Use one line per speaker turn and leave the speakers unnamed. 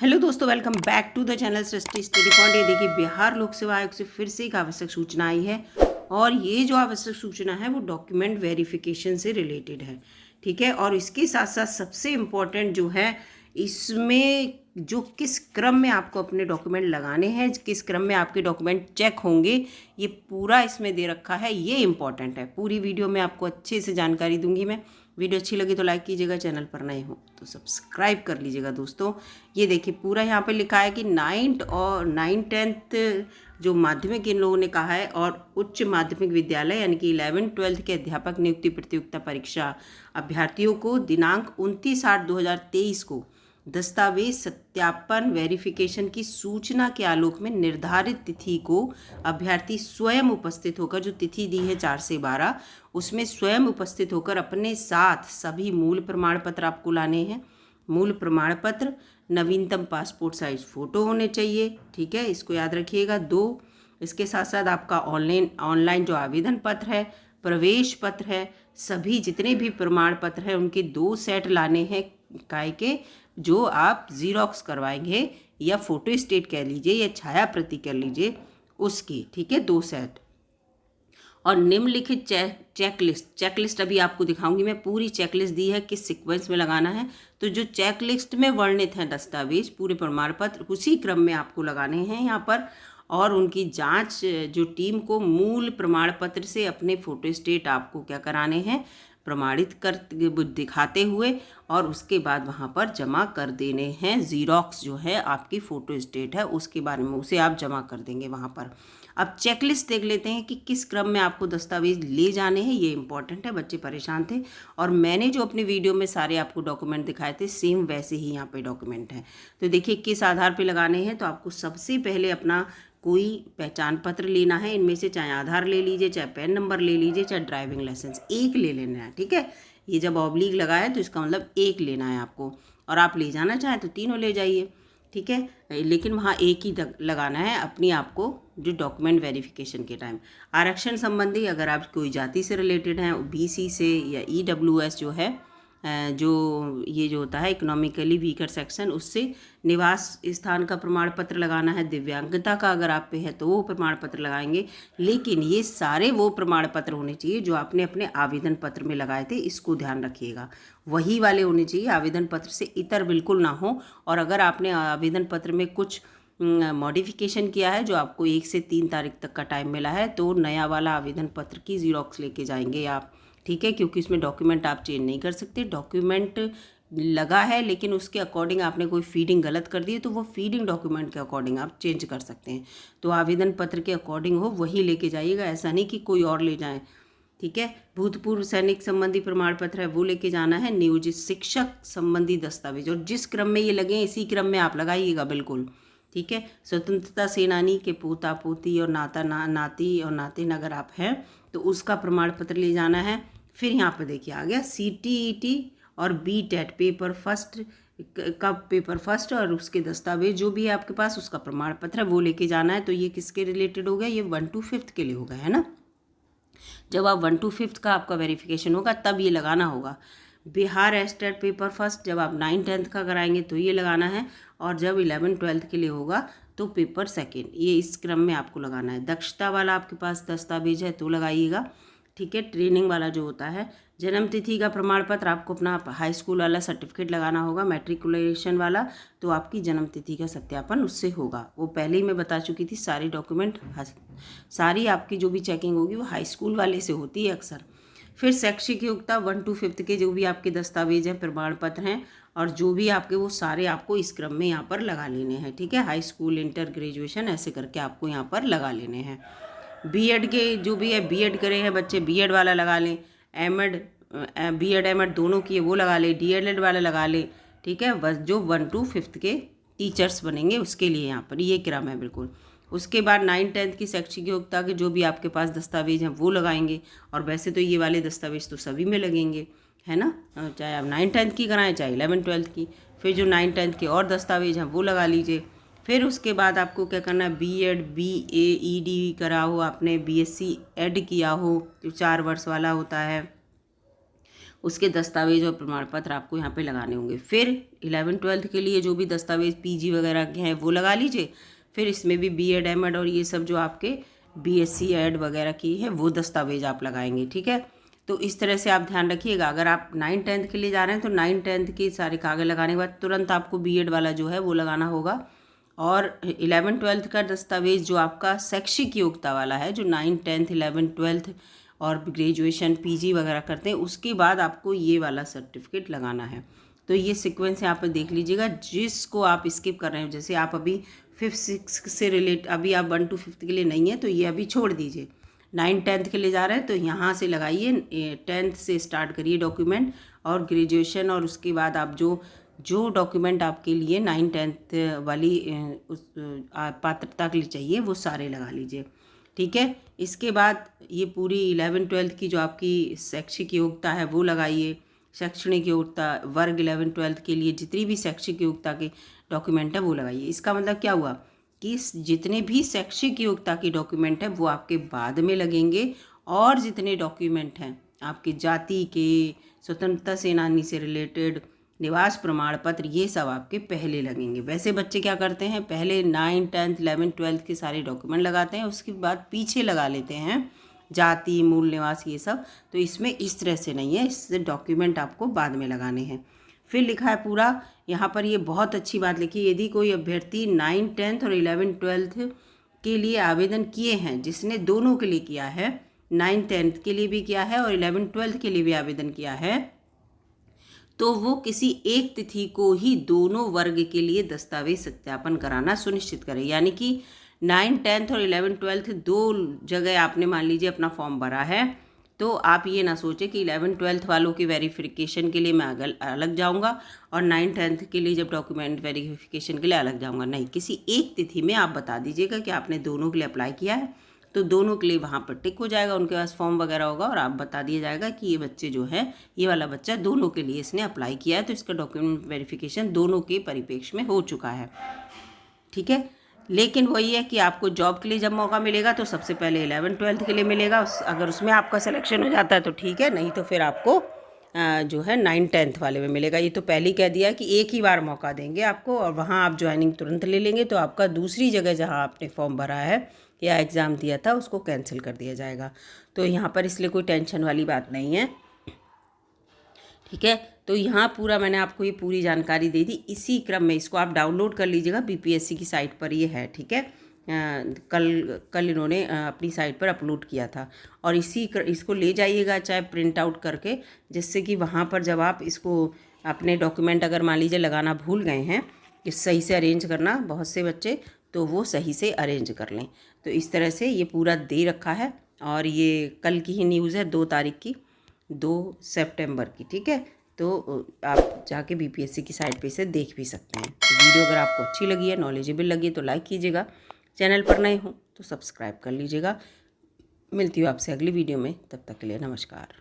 Hello दोस्तों, welcome back to the channel Srishti study point. ये देखिए, बिहार लोक सेवा आयोग से फिर से एक आवश्यक सूचना आई है और ये जो आवश्यक सूचना है वो डॉक्यूमेंट वेरिफिकेशन से रिलेटेड है। ठीक है, और इसके साथ साथ सबसे इम्पोर्टेंट जो है इसमें जो किस क्रम में आपको अपने डॉक्यूमेंट लगाने हैं, किस क्रम में आपके डॉक्यूमेंट चेक होंगे, ये पूरा इसमें दे रखा है। ये इम्पॉर्टेंट है। पूरी वीडियो में आपको अच्छे से जानकारी दूंगी मैं। वीडियो अच्छी लगी तो लाइक कीजिएगा, चैनल पर नए हो तो सब्सक्राइब कर लीजिएगा दोस्तों। ये देखिए, पूरा यहाँ पे लिखा है कि 9th और 9th जो माध्यमिक इन लोगों ने कहा है और उच्च माध्यमिक विद्यालय यानी कि 11th-12th के अध्यापक नियुक्ति प्रतियोगिता परीक्षा अभ्यर्थियों को दिनांक 29/8/2023 को दस्तावेज सत्यापन वेरिफिकेशन की सूचना के आलोक में निर्धारित तिथि को अभ्यर्थी स्वयं उपस्थित होकर, जो तिथि दी है 4 से 12, उसमें स्वयं उपस्थित होकर अपने साथ सभी मूल प्रमाण पत्र आपको लाने हैं। मूल प्रमाण पत्र, नवीनतम पासपोर्ट साइज फ़ोटो होने चाहिए। ठीक है, इसको याद रखिएगा। 2, इसके साथ साथ आपका ऑनलाइन जो आवेदन पत्र है, प्रवेश पत्र है, सभी जितने भी प्रमाण पत्र हैं उनके 2 सेट लाने हैं। काय के जो आप ज़ीरॉक्स करवाएंगे या फ़ोटो स्टेट कह लीजिए या छाया प्रति कर लीजिए उसकी। ठीक है, 2 सेट। और निम्नलिखित चेकलिस्ट अभी आपको दिखाऊंगी मैं। पूरी चेकलिस्ट दी है किस सीक्वेंस में लगाना है। तो जो चेकलिस्ट में वर्णित है दस्तावेज, पूरे प्रमाण पत्र उसी क्रम में आपको लगाने हैं यहाँ पर। और उनकी जांच जो टीम को मूल प्रमाण पत्र से अपने फोटो स्टेट आपको क्या कराने हैं, प्रमाणित कर दिखाते हुए, और उसके बाद वहाँ पर जमा कर देने हैं। ज़ीरॉक्स जो है आपकी फ़ोटो स्टेट है उसके बारे में, उसे आप जमा कर देंगे वहाँ पर। अब चेकलिस्ट देख लेते हैं कि किस क्रम में आपको दस्तावेज ले जाने हैं। ये इंपॉर्टेंट है, बच्चे परेशान थे और मैंने जो अपनी वीडियो में सारे आपको डॉक्यूमेंट दिखाए थे सेम वैसे ही यहाँ पे डॉक्यूमेंट हैं। तो देखिए किस आधार पे लगाने हैं। तो आपको सबसे पहले अपना कोई पहचान पत्र लेना है। इनमें से चाहे आधार ले लीजिए, चाहे पैन नंबर ले लीजिए, चाहे ड्राइविंग लाइसेंस, एक ले लेना है। ठीक है, ये जब ऑब्लिक लगा है तो इसका मतलब एक लेना है आपको। और आप ले जाना चाहें तो तीनों ले जाइए। ठीक है, लेकिन वहाँ एक ही लगाना है अपनी आपको जो डॉक्यूमेंट वेरिफिकेशन के टाइम। आरक्षण संबंधी अगर आप कोई जाति से रिलेटेड हैं, बीसी से या ईडब्ल्यूएस जो है, जो ये जो होता है इकोनॉमिकली वीकर सेक्शन, उससे निवास स्थान का प्रमाण पत्र लगाना है। दिव्यांगता का अगर आप पे है तो वो प्रमाण पत्र लगाएंगे। लेकिन ये सारे वो प्रमाण पत्र होने चाहिए जो आपने अपने आवेदन पत्र में लगाए थे, इसको ध्यान रखिएगा। वही वाले होने चाहिए, आवेदन पत्र से इतर बिल्कुल ना हो। और अगर आपने आवेदन पत्र में कुछ मॉडिफिकेशन किया है, जो आपको 1 से 3 तारीख तक का टाइम मिला है, तो नया वाला आवेदन पत्र की ज़ीरॉक्स लेके जाएंगे आप। ठीक है, क्योंकि इसमें डॉक्यूमेंट आप चेंज नहीं कर सकते। डॉक्यूमेंट लगा है लेकिन उसके अकॉर्डिंग आपने कोई फीडिंग गलत कर दी है तो वो फीडिंग डॉक्यूमेंट के अकॉर्डिंग आप चेंज कर सकते हैं। तो आवेदन पत्र के अकॉर्डिंग हो वही लेके जाइएगा, ऐसा नहीं कि कोई और ले जाएं। ठीक है, भूतपूर्व सैनिक संबंधी प्रमाण पत्र है वो लेके जाना है। नियोजित शिक्षक संबंधी दस्तावेज, और जिस क्रम में ये लगे इसी क्रम में आप लगाइएगा बिल्कुल। ठीक है, स्वतंत्रता सेनानी के पोता पोती और नाती और नातिन अगर आप हैं तो उसका प्रमाण पत्र ले जाना है। फिर यहाँ पर देखिए आ गया CTET और BTET पेपर फर्स्ट और उसके दस्तावेज जो भी है आपके पास, उसका प्रमाण पत्र है वो लेके जाना है। तो ये किसके रिलेटेड हो गया, ये 1 to 5th के लिए होगा, है ना। जब आप 1 to 5th का आपका वेरिफिकेशन होगा तब ये लगाना होगा। बिहार एस्टेट पेपर फर्स्ट जब आप 9th-10th का कराएंगे तो ये लगाना है। और जब 11th-12th के लिए होगा तो पेपर सेकेंड, ये इस क्रम में आपको लगाना है। दक्षता वाला आपके पास दस्तावेज है तो लगाइएगा। ठीक है, ट्रेनिंग वाला जो होता है, जन्म तिथि का प्रमाण पत्र आपको अपना हाई स्कूल वाला सर्टिफिकेट लगाना होगा। मैट्रिकुलेशन वाला तो आपकी जन्म तिथि का सत्यापन उससे होगा। वो पहले ही मैं बता चुकी थी, सारी डॉक्यूमेंट सारी आपकी जो भी चेकिंग होगी वो हाई स्कूल वाले से होती है अक्सर। फिर शैक्षिक योग्यता 1 to 5th के जो भी आपके दस्तावेज हैं, प्रमाण पत्र हैं और जो भी आपके, वो सारे आपको इस क्रम में यहाँ पर लगा लेने हैं। ठीक है, हाई स्कूल, इंटर, ग्रेजुएशन ऐसे करके आपको यहाँ पर लगा लेने हैं। बीएड के जो भी है, बीएड करे हैं बच्चे, बीएड वाला लगा लें। एमएड, बीएड एमएड दोनों की है वो लगा लें। डीएलएड वाला लगा लें। ठीक है, बस जो 1 to 5th के टीचर्स बनेंगे उसके लिए यहाँ पर ये क्रम है बिल्कुल। उसके बाद 9th-10th की शैक्षिक योग्यता के जो भी आपके पास दस्तावेज हैं वो लगाएंगे। और वैसे तो ये वाले दस्तावेज तो सभी में लगेंगे, है ना, चाहे आप 9th-10th की कराएं चाहे 11th-12th की। फिर जो 9th-10th के और दस्तावेज हैं वो लगा लीजिए। फिर उसके बाद आपको क्या करना है, बीएड, BA, ED करा हो आपने, BSc एड किया हो जो 4 वर्ष वाला होता है, उसके दस्तावेज और प्रमाण पत्र आपको यहाँ पे लगाने होंगे। फिर 11th-12th के लिए जो भी दस्तावेज पीजी वगैरह के हैं वो लगा लीजिए। फिर इसमें भी बीएड एमएड और ये सब जो आपके बीएससी एड वगैरह की है वो दस्तावेज आप लगाएंगे, ठीक है। तो इस तरह से आप ध्यान रखिएगा। अगर आप 9th-10th के लिए जा रहे हैं तो 9th-10th के सारे कागज लगाने के बाद तुरंत आपको बीएड वाला जो है वो लगाना होगा। और 11th-12th का दस्तावेज जो आपका शैक्षिक योग्यता वाला है, जो 9th 10th 11th 12th और ग्रेजुएशन पीजी वगैरह करते हैं, उसके बाद आपको ये वाला सर्टिफिकेट लगाना है। तो ये सीक्वेंस यहाँ पर देख लीजिएगा। जिसको आप स्किप कर रहे हैं, जैसे आप अभी 5th-6th से रिलेट, अभी आप 1 to 5th के लिए नहीं है तो ये अभी छोड़ दीजिए। 9th-10th के लिए जा रहे हैं तो यहाँ से लगाइए, 10th से स्टार्ट करिए डॉक्यूमेंट, और ग्रेजुएशन और उसके बाद आप जो डॉक्यूमेंट आपके लिए 9th-10th वाली उस पात्रता के लिए चाहिए वो सारे लगा लीजिए, ठीक है। इसके बाद ये पूरी 11th-12th की जो आपकी शैक्षिक योग्यता है वो लगाइए। शैक्षणिक योग्यता वर्ग 11th-12th के लिए जितनी भी शैक्षिक योग्यता के डॉक्यूमेंट है वो लगाइए। इसका मतलब क्या हुआ कि जितने भी शैक्षिक योग्यता के डॉक्यूमेंट हैं वो आपके बाद में लगेंगे, और जितने डॉक्यूमेंट हैं आपके जाति के, स्वतंत्रता सेनानी से रिलेटेड, निवास प्रमाण पत्र, ये सब आपके पहले लगेंगे। वैसे बच्चे क्या करते हैं, पहले 9th 10th 11th 12th के सारे डॉक्यूमेंट लगाते हैं, उसके बाद पीछे लगा लेते हैं जाति, मूल निवास, ये सब। तो इसमें इस तरह से नहीं है, इससे डॉक्यूमेंट आपको बाद में लगाने हैं। फिर लिखा है पूरा यहाँ पर, ये बहुत अच्छी बात लिखी, यदि कोई अभ्यर्थी 9th 10th और 11th 12th के लिए आवेदन किए हैं, जिसने दोनों के लिए किया है, 9th 10th के लिए भी किया है और 11th 12th के लिए भी आवेदन किया है, तो वो किसी एक तिथि को ही दोनों वर्ग के लिए दस्तावेज सत्यापन कराना सुनिश्चित करें। यानी कि 9th 10th और 11th 12th दो जगह आपने मान लीजिए अपना फॉर्म भरा है, तो आप ये ना सोचें कि 11th 12th वालों की वेरिफिकेशन के लिए मैं अलग जाऊंगा और 9th 10th के लिए जब डॉक्यूमेंट वेरिफिकेशन के लिए अलग जाऊंगा। नहीं, किसी एक तिथि में आप बता दीजिएगा कि आपने दोनों के लिए अप्लाई किया है, तो दोनों के लिए वहाँ पर टिक हो जाएगा, उनके पास फॉर्म वगैरह होगा और आप बता दिया जाएगा कि ये बच्चे जो है, ये वाला बच्चा दोनों के लिए इसने अप्लाई किया है, तो इसका डॉक्यूमेंट वेरिफिकेशन दोनों के परिप्रेक्ष्य में हो चुका है, ठीक है। लेकिन वही है कि आपको जॉब के लिए जब मौका मिलेगा तो सबसे पहले 11th 12th के लिए मिलेगा। अगर उसमें आपका सिलेक्शन हो जाता है तो ठीक है, नहीं तो फिर आपको जो है 9th 10th वाले में मिलेगा। ये तो पहले ही कह दिया कि एक ही बार मौका देंगे आपको, और वहाँ आप ज्वाइनिंग तुरंत ले लेंगे, तो आपका दूसरी जगह जहाँ आपने फॉर्म भरा है या एग्ज़ाम दिया था उसको कैंसिल कर दिया जाएगा। तो यहाँ पर इसलिए कोई टेंशन वाली बात नहीं है, ठीक है। तो यहाँ पूरा मैंने आपको ये पूरी जानकारी दे दी। इसी क्रम में इसको आप डाउनलोड कर लीजिएगा, बीपीएससी की साइट पर ये है, ठीक है। कल इन्होंने अपनी साइट पर अपलोड किया था, और इसको ले जाइएगा चाहे प्रिंट आउट करके, जिससे कि वहाँ पर जब आप इसको अपने डॉक्यूमेंट अगर मान लीजिए लगाना भूल गए हैं, इस सही से अरेंज करना, बहुत से बच्चे तो वो सही से अरेंज कर लें। तो इस तरह से ये पूरा दे रखा है, और ये कल की ही न्यूज़ है, 2 तारीख की, 2 सितंबर की, ठीक है। तो आप जाके बीपीएससी की साइट पे इसे देख भी सकते हैं। तो वीडियो अगर आपको अच्छी लगी है, नॉलेजेबल लगी है तो लाइक कीजिएगा, चैनल पर नए हो तो सब्सक्राइब कर लीजिएगा। मिलती हूँ आपसे अगली वीडियो में, तब तक के लिए नमस्कार।